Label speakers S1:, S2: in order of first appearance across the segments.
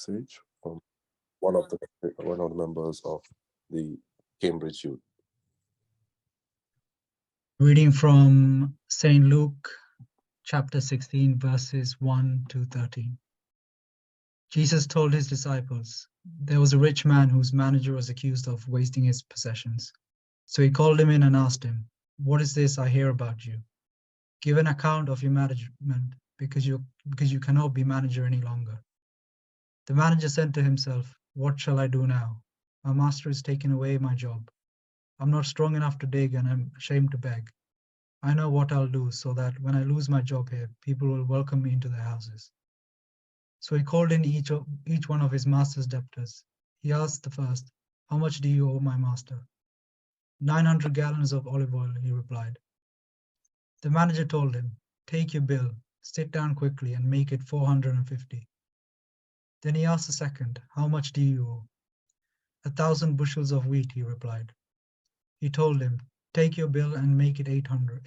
S1: message from one of the members of the Cambridge Youth.
S2: Reading from St. Luke chapter 16, verses 1 to 13. Jesus told his disciples, there was a rich man whose manager was accused of wasting his possessions. So he called him in and asked him, what is this I hear about you? Give an account of your management, because you cannot be manager any longer. The manager said to himself, what shall I do now? My master is taking away my job. I'm not strong enough to dig and I'm ashamed to beg. I know what I'll do so that when I lose my job here, people will welcome me into their houses. So he called in each one of his master's debtors. He asked the first, how much do you owe my master? 900 gallons of olive oil, he replied. The manager told him, take your bill, sit down quickly and make it 450. Then he asked the second, how much do you owe? 1,000 bushels of wheat, he replied. He told him, take your bill and make it 800.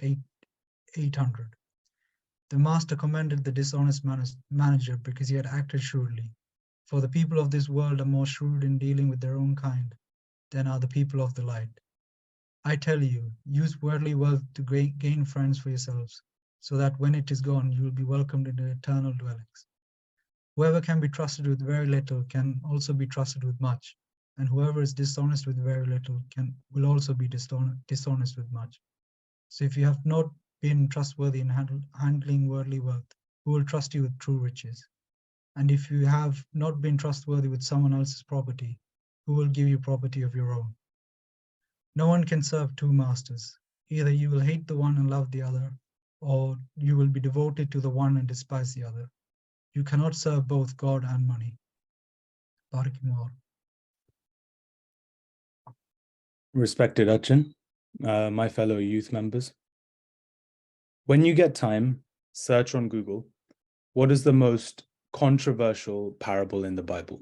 S2: The master commended the dishonest manager because he had acted shrewdly. For the people of this world are more shrewd in dealing with their own kind than are the people of the light. I tell you, use worldly wealth to gain friends for yourselves, so that when it is gone, you will be welcomed into eternal dwellings. Whoever can be trusted with very little can also be trusted with much, and whoever is dishonest with very little will also be dishonest with much. So if you have not been trustworthy in handling worldly wealth, who will trust you with true riches? And if you have not been trustworthy with someone else's property, who will give you property of your own? No one can serve two masters. Either you will hate the one and love the other, or you will be devoted to the one and despise the other. You cannot serve both God and money. Barakallahu.
S3: Respected Achin, my fellow youth members, when you get time, search on Google, what is the most controversial parable in the Bible?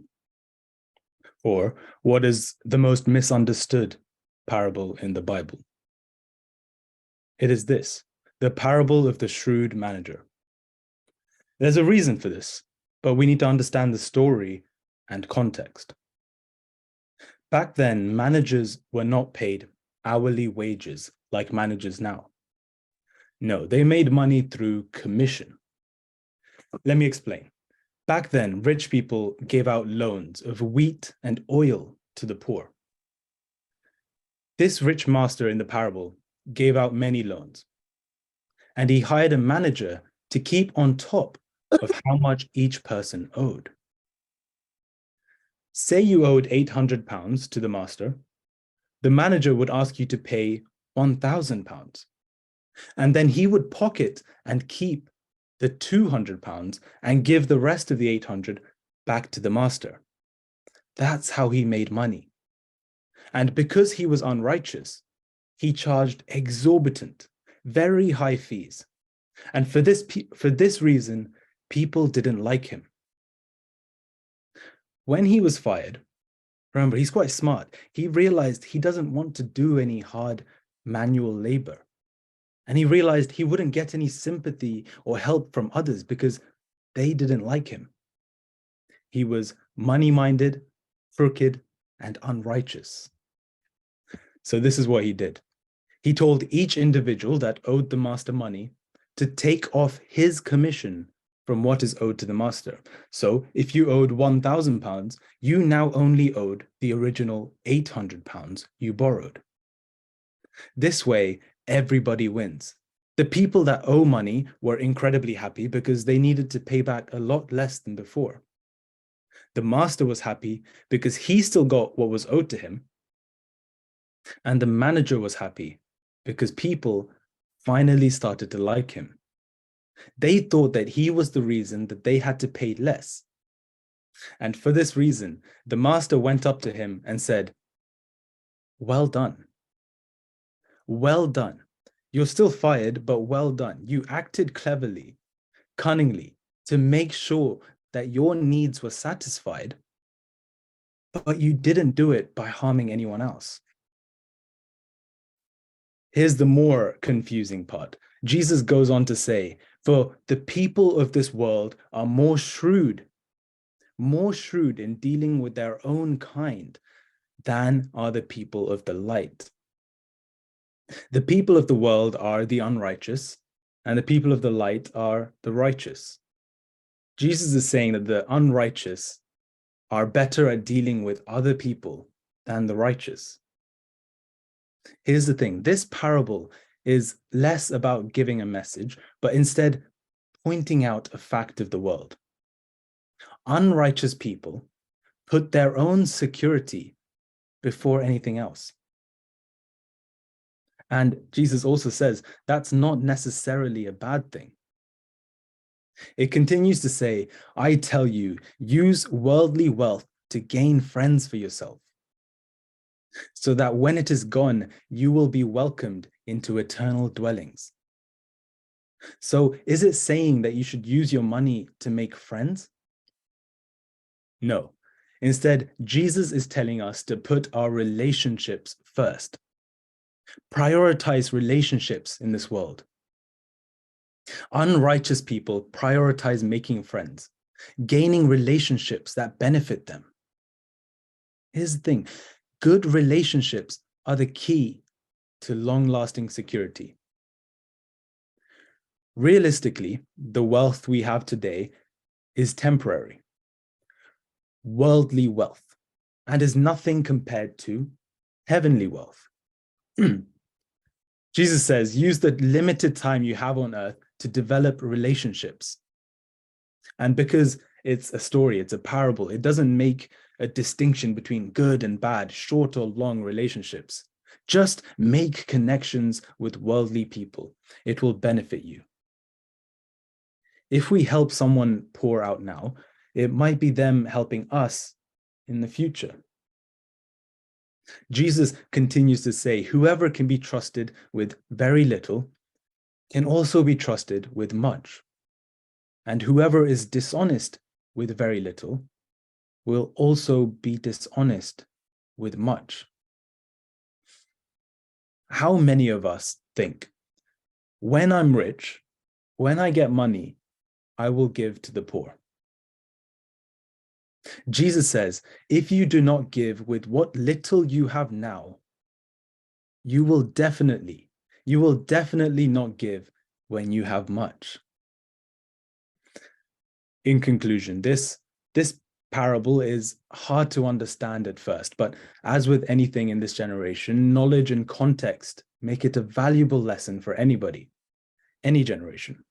S3: Or what is the most misunderstood parable in the Bible? It is this, the parable of the shrewd manager. There's a reason for this, but we need to understand the story and context. Back then, managers were not paid hourly wages like managers now. No, they made money through commission. Let me explain. Back then, rich people gave out loans of wheat and oil to the poor. This rich master in the parable gave out many loans, and he hired a manager to keep on top of how much each person owed. Say you owed £800 to the master, the manager would ask you to pay £1,000. And then he would pocket and keep the £200 and give the rest of the 800 back to the master. That's how he made money. And because he was unrighteous, he charged exorbitant, very high fees. And for this reason, people didn't like him. When he was fired, remember, he's quite smart. He realized he doesn't want to do any hard manual labor. And he realized he wouldn't get any sympathy or help from others because they didn't like him. He was money-minded, crooked, and unrighteous. So this is what he did. He told each individual that owed the master money to take off his commission from what is owed to the master. So if you owed £1,000, you now only owed the original £800 you borrowed. This way, everybody wins. The people that owe money were incredibly happy because they needed to pay back a lot less than before. The master was happy because he still got what was owed to him. And the manager was happy because people finally started to like him. They thought that he was the reason that they had to pay less. And for this reason, the master went up to him and said, well done. Well done. You're still fired, but well done. You acted cleverly, cunningly, to make sure that your needs were satisfied, but you didn't do it by harming anyone else. Here's the more confusing part. Jesus goes on to say, for the people of this world are more shrewd, more shrewd in dealing with their own kind than are the people of the light. The people of the world are the unrighteous, and the people of the light are the righteous. Jesus is saying that the unrighteous are better at dealing with other people than the righteous. Here's the thing, this parable is less about giving a message, but instead pointing out a fact of the world. Unrighteous people put their own security before anything else. And Jesus also says that's not necessarily a bad thing. It continues to say, I tell you, use worldly wealth to gain friends for yourself, so that when it is gone, you will be welcomed into eternal dwellings. So is it saying that you should use your money to make friends? No. Instead, Jesus is telling us to put our relationships first. Prioritize relationships in this world. Unrighteous people prioritize making friends, gaining relationships that benefit them. Here's the thing, good relationships are the key to long-lasting security. Realistically, the wealth we have today is temporary, worldly wealth, and is nothing compared to heavenly wealth. Jesus says, use the limited time you have on earth to develop relationships. And because it's a story, it's a parable, it doesn't make a distinction between good and bad, short or long relationships. Just make connections with worldly people. It will benefit you. If we help someone pour out now, it might be them helping us in the future. Jesus continues to say, whoever can be trusted with very little can also be trusted with much. And whoever is dishonest with very little will also be dishonest with much. How many of us think, when I'm rich, when I get money, I will give to the poor? Jesus says, if you do not give with what little you have now, you will definitely not give when you have much. In conclusion, this parable is hard to understand at first, but as with anything in this generation, knowledge and context make it a valuable lesson for anybody, any generation.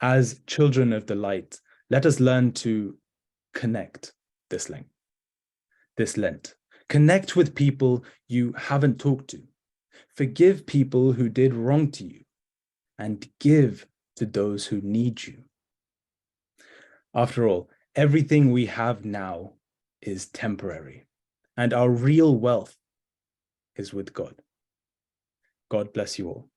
S3: As children of the light, let us learn to connect this Lent. Connect with people you haven't talked to. Forgive people who did wrong to you, and give to those who need you. After all, everything we have now is temporary, and our real wealth is with God. God bless you all.